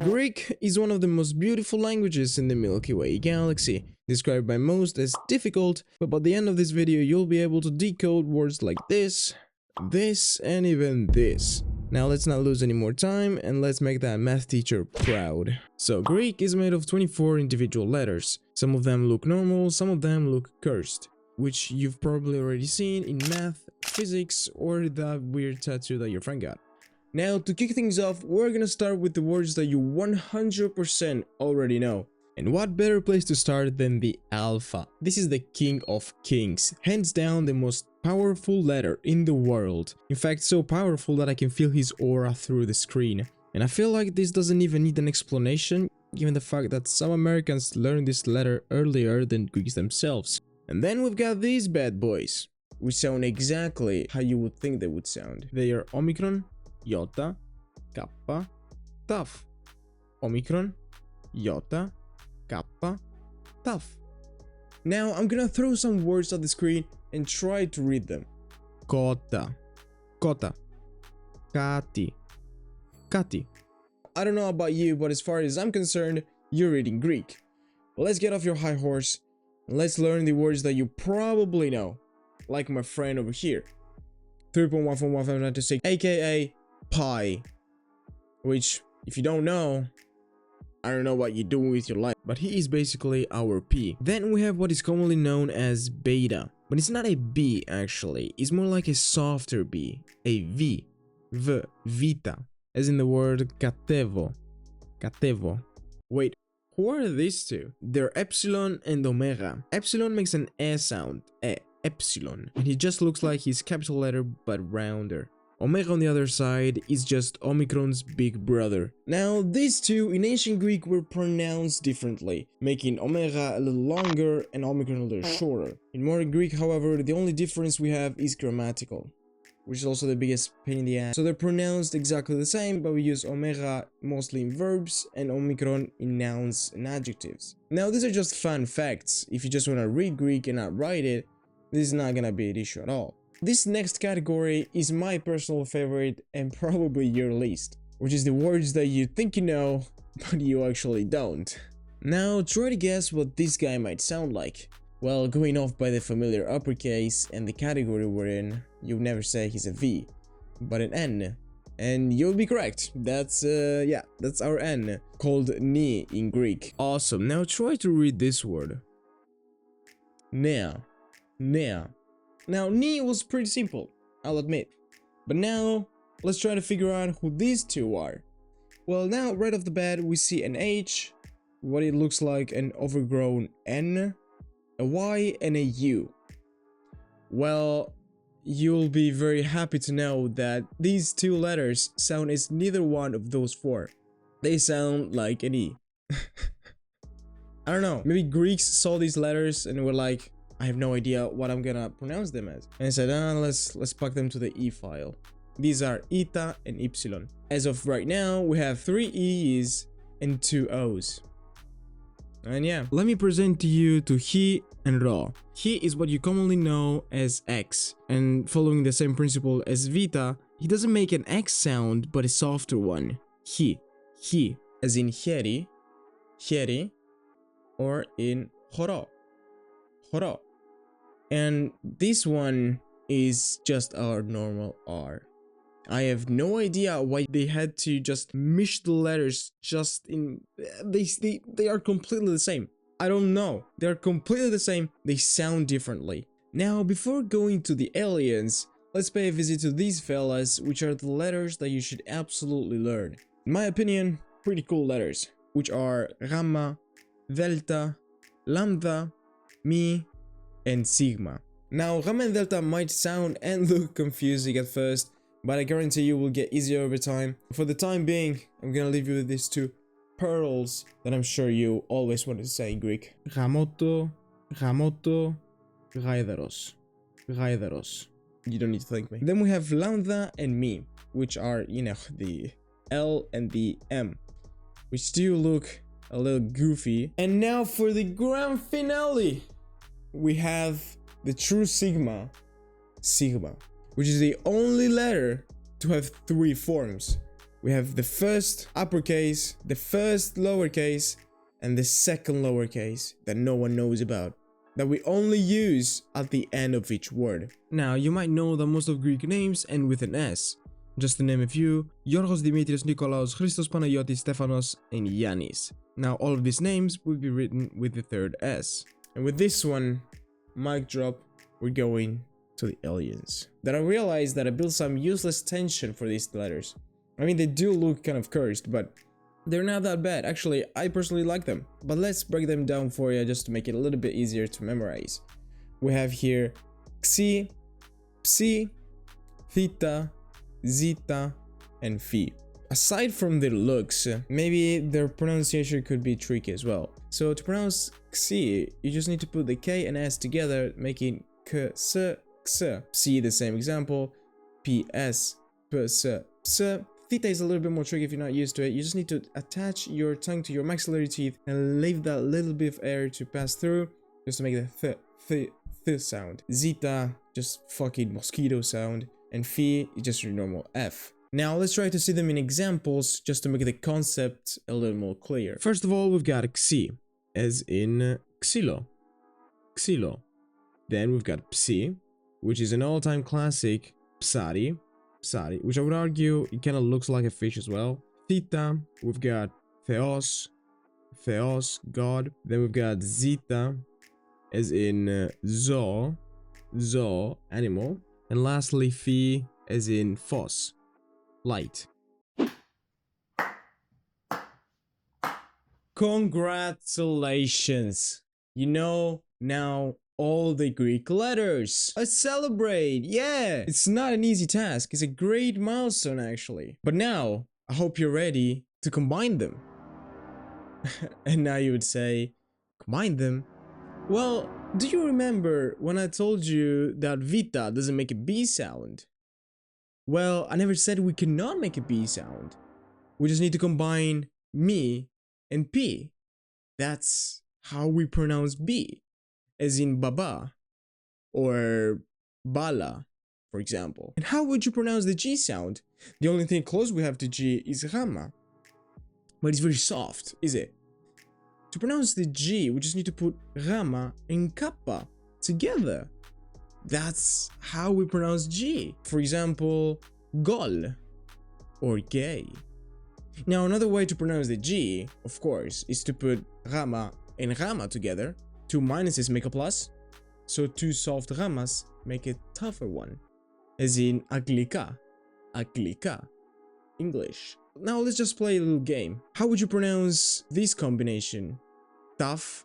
Greek is one of the most beautiful languages in the Milky Way galaxy, described by most as difficult, but by the end of this video you'll be able to decode words like this, and even this. Now let's not lose any more time and let's make that math teacher proud. So Greek is made of 24 individual letters. Some of them look normal, some of them look cursed, which you've probably already seen in math, physics, or that weird tattoo that your friend got. Now, to kick things off, we're gonna start with the words that you 100% already know. And what better place to start than the alpha? This is the king of kings, hands down the most powerful letter in the world. In fact, so powerful that I can feel his aura through the screen. And I feel like this doesn't even need an explanation, given the fact that some Americans learned this letter earlier than Greeks themselves. And then we've got these bad boys, which sound exactly how you would think they would sound. They are Omicron, Iota, Kappa, Taf. Omicron, Iota, Kappa, Taf. Now I'm gonna throw some words on the screen and try to read them. Kota, Kota, Kati, Kati. I don't know about you, but as far as I'm concerned, you're reading Greek. Let's get off your high horse and let's learn the words that you probably know, like my friend over here. 3.14156, aka pi, which, if you don't know, I don't know what you're doing with your life, but he is basically our P. Then we have what is commonly known as beta, but it's not a B actually, it's more like a softer B, a V, vita, as in the word katevo, katevo. Wait, who are these two? They're epsilon and omega. Epsilon makes an E sound, epsilon, and he just looks like his capital letter but rounder. Omega on the other side is just Omicron's big brother. Now these two in ancient Greek were pronounced differently, making Omega a little longer and Omicron a little shorter. In modern Greek, however, the only difference we have is grammatical, which is also the biggest pain in the ass. So they're pronounced exactly the same, but we use Omega mostly in verbs and Omicron in nouns and adjectives. Now these are just fun facts. If you just want to read Greek and not write it, this is not gonna be an issue at all. This next category is my personal favorite and probably your least, which is the words that you think you know, but you actually don't. Now try to guess what this guy might sound like. Well, going off by the familiar uppercase and the category we're in, you'll never say he's a V, but an N. And you'll be correct. That's our N, called ni in Greek. Awesome, now try to read this word. Nea. Nea. Now, ni was pretty simple, I'll admit. But now, let's try to figure out who these two are. Well, now, right off the bat, we see an H, what it looks like an overgrown N, a Y, and a U. Well, you'll be very happy to know that these two letters sound as neither one of those four. They sound like an E. I don't know, maybe Greeks saw these letters and were like, I have no idea what I'm gonna pronounce them as. And I said, let's pack them to the E file. These are eta and ypsilon. As of right now, we have 3 E's and 2 O's. And yeah, let me present to you to he and rho. He is what you commonly know as X. And following the same principle as vita, he doesn't make an X sound, but a softer one. He, as in heri, or in horo. And this one is just our normal R. I have no idea why they had to just mish the letters just in... They are completely the same. I don't know. They're completely the same. They sound differently. Now, before going to the aliens, let's pay a visit to these fellas, which are the letters that you should absolutely learn. In my opinion, pretty cool letters, which are gamma, delta, lambda, mi, and sigma. Now, gamma and delta might sound and look confusing at first, but I guarantee you will get easier over time. For the time being, I'm gonna leave you with these two pearls that I'm sure you always wanted to say in Greek. Gamoto, gaidaros. You don't need to thank me. Then we have lambda and mi, which are, you know, the L and the M, which do look a little goofy. And now for the grand finale, we have the true sigma, which is the only letter to have 3 forms, We have the first uppercase, the first lowercase, and the second lowercase that no one knows about, that we only use at the end of each word. Now, you might know that most of Greek names end with an S. Just to name a few: Yorgos, Dimitrios, Nikolaos, Christos, Panagiotis, Stefanos, and Yannis. Now, all of these names will be written with the third S. And with this one, mic drop, we're going to the aliens. Then I realized that I built some useless tension for these letters. I mean, they do look kind of cursed, but they're not that bad. Actually, I personally like them. But let's break them down for you just to make it a little bit easier to memorize. We have here Xi, Psi, Theta, Zeta, and Phi. Aside from their looks, maybe their pronunciation could be tricky as well. So to pronounce Xi, you just need to put the K and S together, making K, S, X. Psi, the same example. P, S, P, S, Ps. Theta is a little bit more tricky if you're not used to it. You just need to attach your tongue to your maxillary teeth and leave that little bit of air to pass through just to make the th sound. Zeta, just fucking mosquito sound. And Phi is just your normal F. Now let's try to see them in examples just to make the concept a little more clear. First of all, we've got Xi, as in xylo. Xylo. Then we've got Psi, which is an all-time classic, Psari. Psari, which I would argue it kind of looks like a fish as well. Theta, we've got Theos, Theos, God. Then we've got Zeta, as in Zo, Zo, animal. And lastly, Phi, as in Phos, light. Congratulations! You know now all the Greek letters. Let's celebrate! Yeah! It's not an easy task. It's a great milestone actually. But now, I hope you're ready to combine them. And now you would say, combine them? Well, do you remember when I told you that Vita doesn't make a B sound? Well, I never said we cannot make a B sound. We just need to combine me and P. That's how we pronounce B, as in Baba or Bala, for example. And how would you pronounce the G sound? The only thing close we have to G is Rama. But it's very soft, is it? To pronounce the G, we just need to put Rama and Kappa together. That's how we pronounce G. For example, Gol or gay. Now, another way to pronounce the G, of course, is to put Rama and Rama together. Two minuses make a plus, so two soft Ramas make a tougher one, as in Aglika, Aglika, English. Now let's just play a little game. How would you pronounce this combination? Taf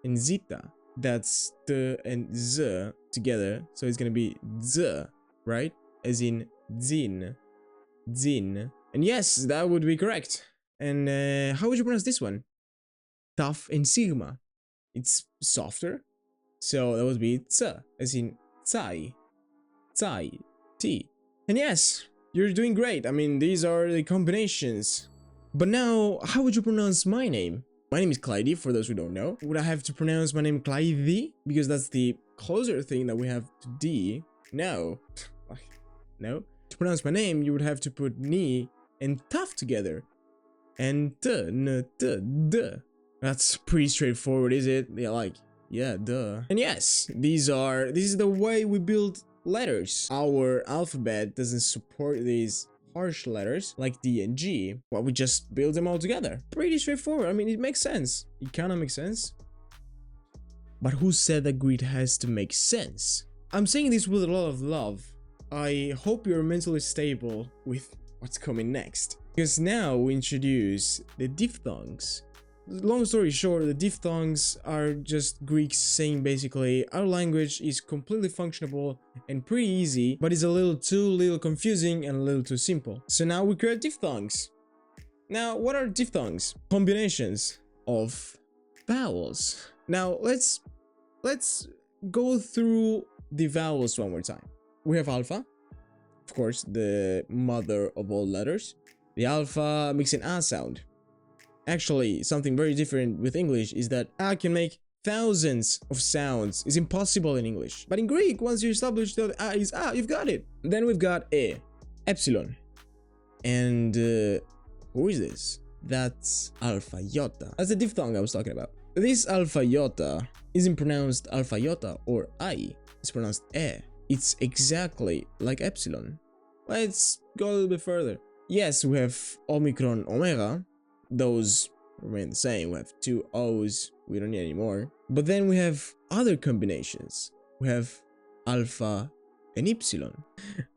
and Zita. That's T and Z together, so it's gonna be Z, right? As in Zin, Zin. And yes, that would be correct. And how would you pronounce this one? Taf and Sigma. It's softer, so that would be Tsa, as in Tsai, Tsai, T. And yes, you're doing great. I mean, these are the combinations. But now, how would you pronounce my name? My name is Clyde, for those who don't know. Would I have to pronounce my name Clyde? Because that's the closer thing that we have to D. No. No. To pronounce my name, you would have to put Ni and Taf together. And T, N, T, D. That's pretty straightforward, is it? Yeah, duh. And yes, this is the way we build letters. Our alphabet doesn't support these harsh letters like D and G, but we just build them all together. Pretty straightforward. I mean, it makes sense. It kind of makes sense. But who said that Greek has to make sense? I'm saying this with a lot of love. I hope you're mentally stable with what's coming next. Because now we introduce the diphthongs. Long story short, the diphthongs are just Greeks saying basically our language is completely functionable and pretty easy, but it's a little confusing and a little too simple. So now we create diphthongs. Now, what are diphthongs? Combinations of vowels. Now let's go through the vowels one more time. We have alpha, of course, the mother of all letters. The alpha makes an A sound. Actually, something very different with English is that A can make thousands of sounds. It's impossible in English. But in Greek, once you establish that A is A, you've got it. Then we've got E, epsilon. And who is this? That's alpha iota. That's the diphthong I was talking about. This alpha iota isn't pronounced alpha iota or I. It's pronounced e. It's exactly like epsilon. Let's go a little bit further. Yes, we have omicron, omega. Those remain the same. We have two O's. We don't need any more. But then we have other combinations. We have alpha and epsilon.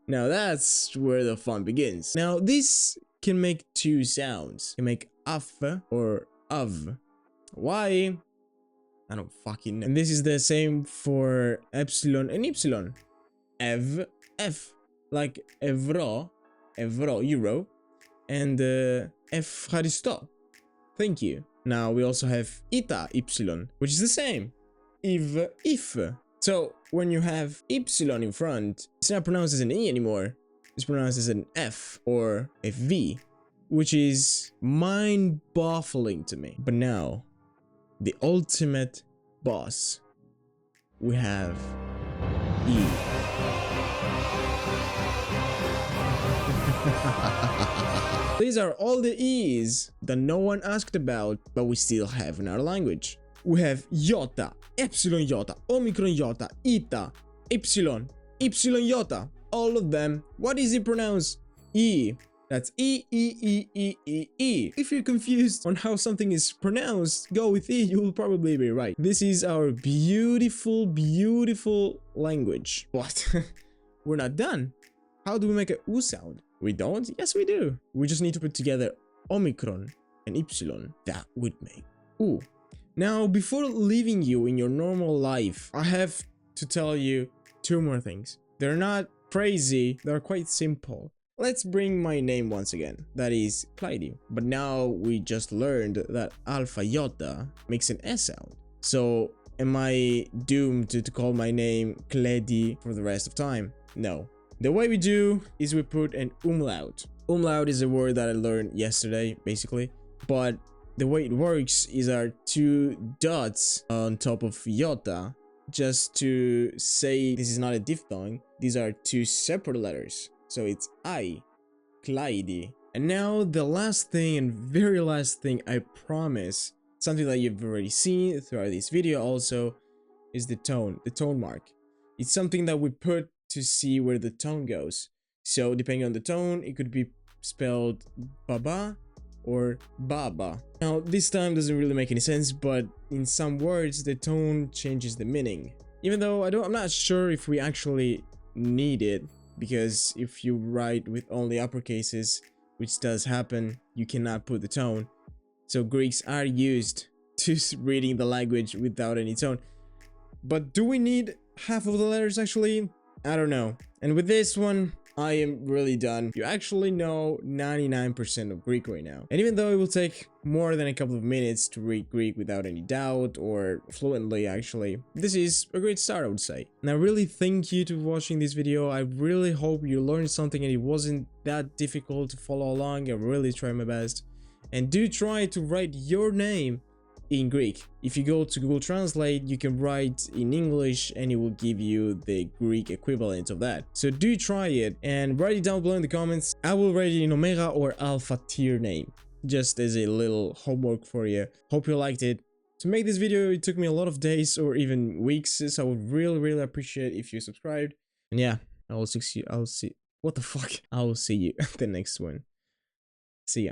Now that's where the fun begins. Now this can make two sounds. It can make af or av. Why? I don't fucking know. And this is the same for epsilon and epsilon. Ev, F. Like euro, euro. And Efcharisto. Thank you. Now we also have eta, epsilon, which is the same. If. So when you have epsilon in front, it's not pronounced as an E anymore. It's pronounced as an F or a V, which is mind-boggling to me. But now, the ultimate boss. We have E. These are all the E's that no one asked about, but we still have in our language. We have iota, epsilon iota, omicron iota, eta, epsilon, epsilon iota. All of them. What is it pronounced? E. That's E, E, E, E, E, E. If you're confused on how something is pronounced, go with E, you'll probably be right. This is our beautiful, beautiful language. What? We're not done. How do we make a U sound? We don't? Yes, we do. We just need to put together omicron and epsilon. That would make U. Now, before leaving you in your normal life, I have to tell you two more things. They're not crazy, they're quite simple. Let's bring my name once again. That is Clyde. But now we just learned that alpha iota makes an S sound. So am I doomed to call my name Clyde for the rest of time? No. The way we do is we put an umlaut. Umlaut is a word that I learned yesterday, basically. But the way it works is our two dots on top of iota, just to say this is not a diphthong. These are two separate letters. So it's I, Clyde. And now the last thing and very last thing, I promise, something that you've already seen throughout this video also, is the tone mark. It's something that we put to see where the tone goes. So depending on the tone, it could be spelled baba or baba. Now this time doesn't really make any sense, but in some words the tone changes the meaning. Even though I'm not sure if we actually need it, because if you write with only uppercases, which does happen, you cannot put the tone. So Greeks are used to reading the language without any tone. But do we need half of the letters actually? I don't know. And with this one, I am really done. You actually know 99% of Greek right now. And even though it will take more than a couple of minutes to read Greek without any doubt or fluently actually, this is a great start, I would say. And I really thank you to watching this video. I really hope you learned something and it wasn't that difficult to follow along. I really tried my best. And do try to write your name in Greek. If you go to Google Translate, you can write in English and it will give you the Greek equivalent of that. So do try it and write it down below in the comments. I will write it in Omega or Alpha tier name, just as a little homework for you. Hope you liked it. To make this video, it took me a lot of days or even weeks, so I would really appreciate if you subscribed. And yeah, I will see you at the next one. See ya.